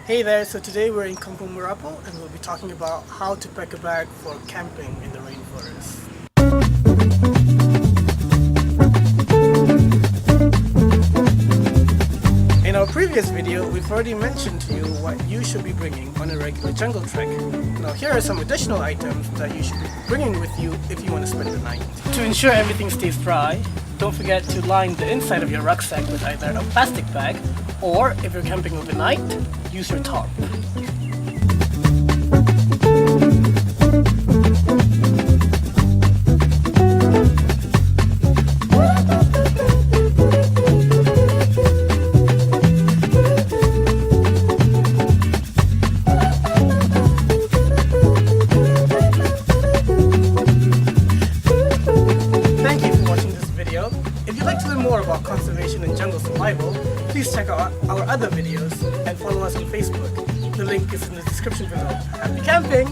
Hey there, so today we're in Kampung Merapoh and we'll be talking about how to pack a bag for camping in the rainforest. In our previous video, we've already mentioned to you what you should be bringing on a regular jungle trek. Now here are some additional items that you should be bringing with you if you want to spend the night. To ensure everything stays dry, don't forget to line the inside of your rucksack with either a plastic bag or, if you're camping overnight, use your tarp. If you'd like to learn more about conservation and jungle survival, please check out our other videos and follow us on Facebook. The link is in the description below. Happy camping!